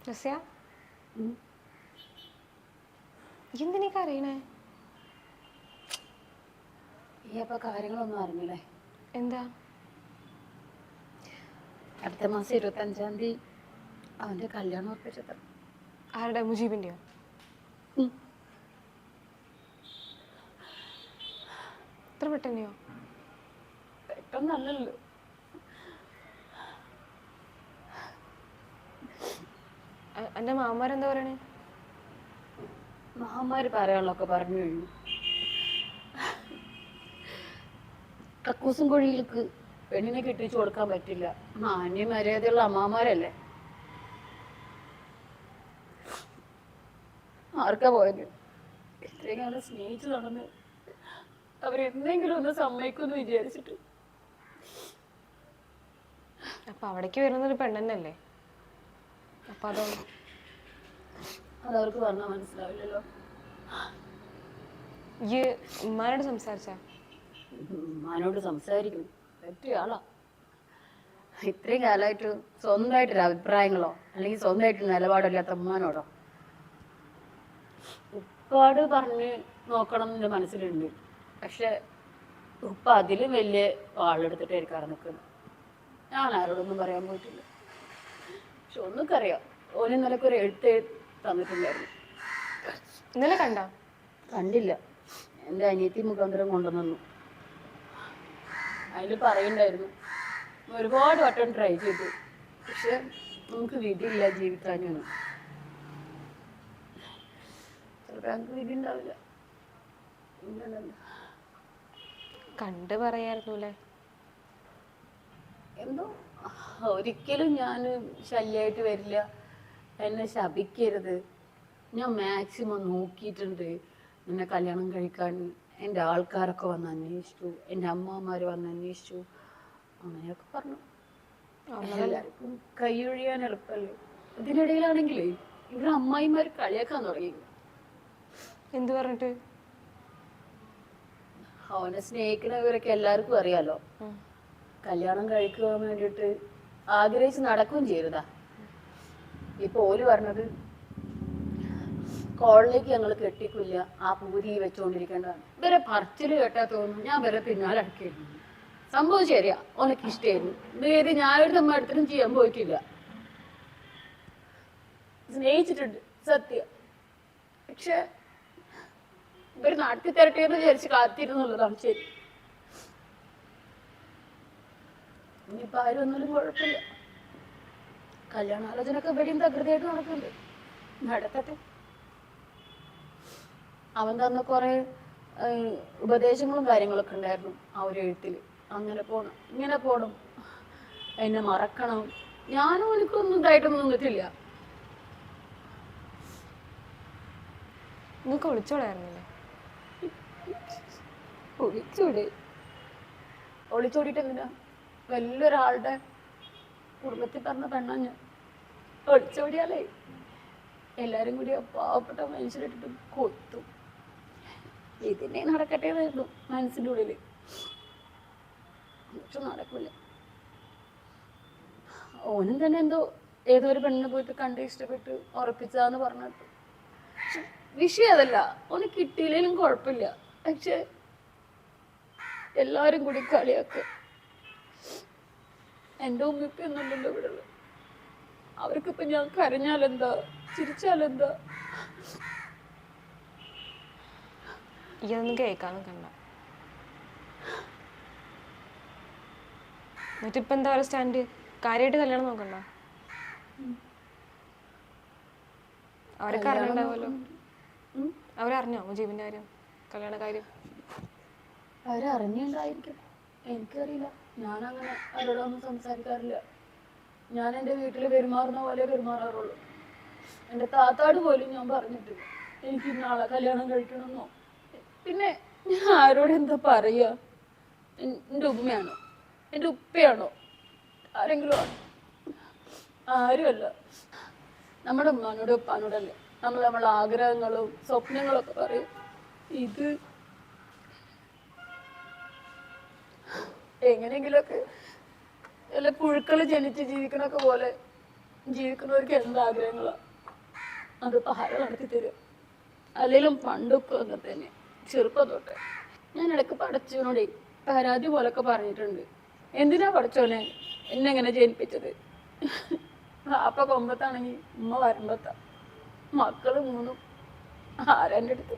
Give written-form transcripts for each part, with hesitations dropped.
റസ്യ എന്തിനീ കരയണേ? ഈ അപ്പൊ കാര്യങ്ങളൊന്നും അറിഞ്ഞില്ലേ? എന്താ? അടുത്ത മാസം 25-ാം തീയതി അവന്റെ കല്യാണം ഉറപ്പിച്ചത്. ആരുടെ? മുജീബിന്റെയോ? ഇത്ര പെട്ടെന്നെയോ? പെട്ടെന്നല്ലല്ലോ. എന്റെ മാമാരെന്താ പറയണേ? മാമാര് പറയാനുള്ളൊക്കെ പറഞ്ഞു കഴിഞ്ഞു. കക്കൂസും കുഴിയിലേക്ക് പെണ്ണിനെ കെട്ടിച്ചു കൊടുക്കാൻ പറ്റില്ല. മാന്യ മര്യാദയുള്ള അമ്മാമാരല്ലേ. ആർക്കാ പോയത്? ഇത്രയും കാലം സ്നേഹിച്ചു നടന്ന് അവരെന്തെങ്കിലും ഒന്ന് സമ്മതിക്കുമെന്ന് വിചാരിച്ചിട്ട്. അപ്പൊ അവിടേക്ക് വരുന്നൊരു പെണ്ണെന്നല്ലേ? അപ്പൊ അതവർക്ക് പറഞ്ഞാൽ മനസ്സിലാവില്ലല്ലോ. ഈ ഉമ്മാനോട് സംസാരിച്ചാ? ഉമ്മാനോട് സംസാരിക്കും, പറ്റിയ ആളാ. ഇത്രയും കാലമായിട്ട് സ്വന്തമായിട്ടൊരു അഭിപ്രായങ്ങളോ അല്ലെങ്കിൽ സ്വന്തമായിട്ട് നിലപാടില്ലാത്ത ഉമ്മാനോടോ? ഉപ്പാട് പറഞ്ഞ് നോക്കണം എന്റെ മനസ്സിലുണ്ട്. പക്ഷെ ഉപ്പ അതിലും വലിയ ആളെടുത്തിട്ടായിരിക്കാറ് നിൽക്കുന്നത്. ഞാൻ ആരോടൊന്നും പറയാൻ പോയിട്ടില്ല. പക്ഷെ ഒന്നൊക്കറിയാം, ഓന് ഇന്നലൊക്കെ ഒരു എഴുത്ത് തന്നിട്ടുണ്ടായിരുന്നു. ഇന്നലെ കണ്ടോ? കണ്ടില്ല, എൻ്റെ അനിയത്തി മുഖാന്തരം കൊണ്ടുവന്നു. അതിൽ പറയുണ്ടായിരുന്നു ഒരുപാട് വട്ടം ട്രൈ ചെയ്തു, പക്ഷെ നമുക്ക് വിധിയില്ല ജീവിക്കാനൊന്നും. ചിലപ്പോൾ ഞങ്ങൾക്ക് വിധി ഉണ്ടാവില്ല. കണ്ട് പറയായിരുന്നൂല്ലേ? എന്തോ ഒരിക്കലും ഞാൻ ശല്യമായിട്ട് വരില്ല, എന്നെ ശപിക്കരുത്, ഞാൻ മാക്സിമം നോക്കിയിട്ടുണ്ട്, എന്നെ കല്യാണം കഴിക്കാൻ എൻ്റെ ആൾക്കാരൊക്കെ വന്ന് അന്വേഷിച്ചു, എൻ്റെ അമ്മമാർ വന്ന് അന്വേഷിച്ചു, അങ്ങനെയൊക്കെ പറഞ്ഞു. എല്ലാവർക്കും കൈയൊഴിയാൻ എളുപ്പമല്ലേ. ഇതിനിടയിലാണെങ്കിലേ ഇവിടെ അമ്മായിമാർ കളിയാക്കാൻ തുടങ്ങി. എന്ത് പറഞ്ഞിട്ട്? അവനെ സ്നേഹിക്കുന്നവരൊക്കെ എല്ലാവർക്കും അറിയാലോ. കല്യാണം കഴിക്കുവാൻ വേണ്ടിയിട്ട് ആഗ്രഹിച്ച് നടക്കുകയും ചെയ്തതാ. ഇപ്പൊ ഓല് പറഞ്ഞത് കോളിലേക്ക് ഞങ്ങൾ കെട്ടിക്കില്ല, ആ പൂരി വെച്ചുകൊണ്ടിരിക്കേണ്ടതാണ്. ഇവരെ പറച്ചില് കേട്ടാ തോന്നുന്നു ഞാൻ വരെ പിന്നാലെ അടക്കിയിരുന്നു. സംഭവം ശരിയാ, ഓനക്ക് ഇഷ്ടമായിരുന്നു. ഇത് ഞാനൊരു നമ്മ അടുത്തും ചെയ്യാൻ പോയിട്ടില്ല. സ്നേഹിച്ചിട്ടുണ്ട് സത്യം. പക്ഷെ ഇവര് നടത്തി തരട്ടെ എന്ന് വിചാരിച്ച് കാത്തിരുന്നുള്ളതാണ് ശരി. ഇനിയിപ്പോ ആരും ഒന്നിലും കുഴപ്പമില്ല. കല്യാണാലോചനയൊക്കെ ഇവിടെയും തകൃതിയായിട്ട് നടക്കുന്നുണ്ട്. നടക്കട്ടെ. അവൻ തന്ന കുറെ ഉപദേശങ്ങളും കാര്യങ്ങളൊക്കെ ഉണ്ടായിരുന്നു ആ ഒരു എഴുത്തില്. അങ്ങനെ പോണം, ഇങ്ങനെ പോണം, എന്നെ മറക്കണം. ഞാനും എനിക്കൊന്നും ഇതായിട്ടൊന്നും നിന്നിട്ടില്ല. നിങ്ങൾക്ക് ഒളിച്ചോടായിരുന്നില്ലേ? ഒളിച്ചോടി? ഒളിച്ചോടിയിട്ട് എന്തിനാ? വലിയൊരാളുടെ കുടുംബത്തിൽ പറഞ്ഞ പെണ്ണാ ഞാൻ. ഒളിച്ചോടിയാലേ എല്ലാരും കൂടി പാവപ്പെട്ട മനുഷ്യരിട്ടിട്ട് കൊത്തും. ഇതിനെ നടക്കട്ടെ എന്നായിരുന്നു മനസ്സിൻ്റെ ഉള്ളില്. പക്ഷെ നടക്കില്ല. ഓനും തന്നെ എന്തോ ഏതോ ഒരു പെണ്ണിനെ പോയിട്ട് കണ്ട് ഇഷ്ടപ്പെട്ട് ഉറപ്പിച്ചാന്ന് പറഞ്ഞിട്ട്. വിഷയം അതല്ല, ഓന് കിട്ടിയില്ലേലും കുഴപ്പമില്ല. പക്ഷെ എല്ലാരും കൂടി കളിയാക്കുക. എൻ്റെ ഉമ്മിപ്പൊന്നുമില്ലല്ലോ ഇവിടെ ഉള്ളത്. അവർക്കിപ്പോ ഞാൻ കരഞ്ഞാലെന്താ, ചിരിച്ചാലെന്താ? ഇതൊന്നും കേൾക്കാന്ന് കണ്ട. എന്നിട്ടിപ്പോ എന്താ പറയുക സ്റ്റാൻഡ്? കാര്യമായിട്ട് കല്യാണം നോക്കണ്ട? അവരൊക്കെ അറിഞ്ഞിട്ടുണ്ടാവുമല്ലോ. അവരറിഞ്ഞോ മുജീബിന്റെ കാര്യം, കല്യാണ കാര്യം? അവരറിഞ്ഞിട്ടുണ്ടായിരിക്കും, എനിക്കറിയില്ല. ഞാനങ്ങനെ അവരോടൊന്നും സംസാരിക്കാറില്ല. ഞാൻ എൻ്റെ വീട്ടിൽ പെരുമാറുന്ന പോലെ പെരുമാറാറുള്ളൂ. എൻ്റെ താത്താട് പോലും ഞാൻ പറഞ്ഞിട്ടില്ല എനിക്ക് നാളെ കല്യാണം കഴിക്കണമെന്നോ. പിന്നെ ഞാൻ ആരോട് എന്താ പറയുക? എൻ്റെ ഉമ്മയാണോ, എൻ്റെ ഉപ്പയാണോ, ആരെങ്കിലും ആണോ? ആരുമല്ല. നമ്മുടെ ഉമ്മാനോടും ഉപ്പാനോടല്ലേ നമ്മളെ ആഗ്രഹങ്ങളും സ്വപ്നങ്ങളൊക്കെ പറയും. ഇത് എങ്ങനെയെങ്കിലൊക്കെ വല്ല പുഴുക്കൾ ജനിച്ച് ജീവിക്കണൊക്കെ പോലെ ജീവിക്കുന്നവർക്ക് എന്താഗ്രഹങ്ങളാ അതിപ്പോൾ ആരോ നടത്തി തരും. അല്ലെങ്കിലും പണ്ടൊക്കെ അങ്ങനെ തന്നെ, ചെറുപ്പം തൊട്ട് ഞാൻ ഇടയ്ക്ക് പടച്ചവനോടെ പരാതി പോലൊക്കെ പറഞ്ഞിട്ടുണ്ട്. എന്തിനാ പടച്ചോനെ എന്നെ എങ്ങനെ ജനിപ്പിച്ചത്? വാപ്പ കൊമ്പത്താണെങ്കിൽ ഉമ്മ വരമ്പത്ത, മക്കള് മൂന്നും ആരെൻ്റെ അടുത്ത്.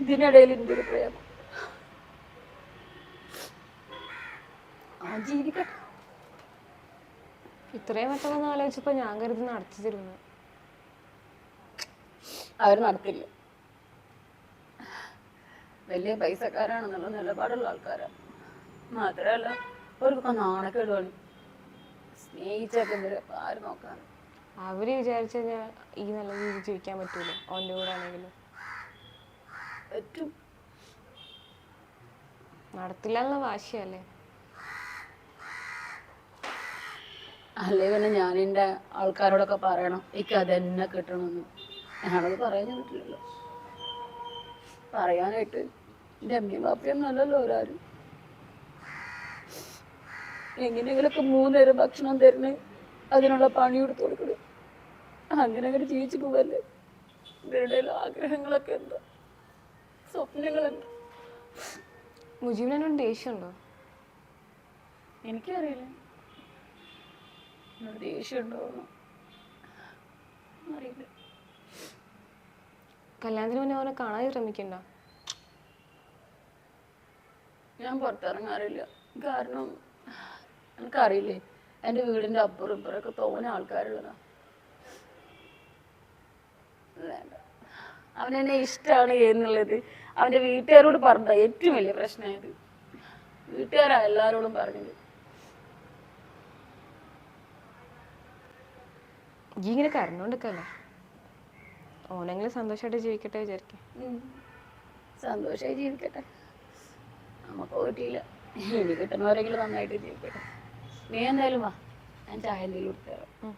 ഇതിനിടയിൽ എൻ്റെ ഒരു പ്രേമം. ആ ജീവിക്കട്ടെ. ഇത്രയും വട്ടം ആലോചിച്ചപ്പോ ഞാൻ കരുതി നടത്തി തരുന്നു. അവർ നടത്തില്ല. വലിയ പൈസക്കാരാണെന്നുള്ള നിലപാടുള്ള ആൾക്കാരാണ്. മാത്രമല്ല അവർക്കൊക്കെ നാണക്കേടുമാണ്. സ്നേഹിച്ചൊക്കെ ആര് നോക്കാൻ. അവര് വിചാരിച്ചു കഴിഞ്ഞാൽ ഈ നല്ല രീതിയിൽ ജീവിക്കാൻ പറ്റൂല. അവൻ്റെ കൂടെ ആണെങ്കിലും പറ്റും. നടത്തില്ല എന്നുള്ള വാശിയല്ലേ? അല്ലേ പിന്നെ ഞാൻ എൻ്റെ ആൾക്കാരോടൊക്കെ പറയണം എനിക്ക് അതെന്നെ കിട്ടണമെന്ന്. ഞാനത് പറയാൻ പറ്റില്ലല്ലോ. പറയാനായിട്ട് എൻ്റെ അമ്മയും പാപ്പയും നല്ലല്ലോ ഒരാരും. എങ്ങനെയെങ്കിലൊക്കെ 3 നേരം ഭക്ഷണം തരുന്ന അതിനുള്ള പണി എടുത്ത് കൊടുക്കണം. അങ്ങനെ അങ്ങനെ ജീവിച്ചു പോവല്ലേ. ഇവരുടെ ആഗ്രഹങ്ങളൊക്കെ എന്താ, സ്വപ്നങ്ങൾ എന്താ? മുജീബിന് എന്നോട് ദേഷ്യമുണ്ടോ? എനിക്കറിയില്ല ദേഷ്യം ഉണ്ടോ അറിയില്ല. കല്യാണത്തിന് മുന്നേ അവനെ കാണാൻ ശ്രമിക്കണ്ട. ഞാൻ പുറത്തിറങ്ങാറില്ല. കാരണം എനിക്കറിയില്ലേ, എൻ്റെ വീടിൻ്റെ അപ്പുറം ഇപ്പുറമൊക്കെ തോന്നെ ആൾക്കാരുള്ളതാ. വേണ്ട, അവനെന്നെ ഇഷ്ടമാണ് എന്നുള്ളത് അവൻ്റെ വീട്ടുകാരോട് പറഞ്ഞ ഏറ്റവും വലിയ പ്രശ്നമായത്. വീട്ടുകാരാ എല്ലാവരോടും പറഞ്ഞത്. ഈ ഇങ്ങനെ കരഞ്ഞോണ്ടിരിക്കല്ലേ? ഓനെങ്കിലും സന്തോഷമായിട്ട് ജീവിക്കട്ടെ വിചാരിക്കും. സന്തോഷമായി ജീവിക്കട്ടെ. നമുക്ക് പറ്റിയില്ല. ഇനി കിട്ടുന്നവരെങ്കിലും നന്നായിട്ട് ജീവിക്കട്ടെ. നീ എന്തായാലും വാ, ഞാൻ ചായ എന്തെങ്കിലും കൊടുത്തു തരാം.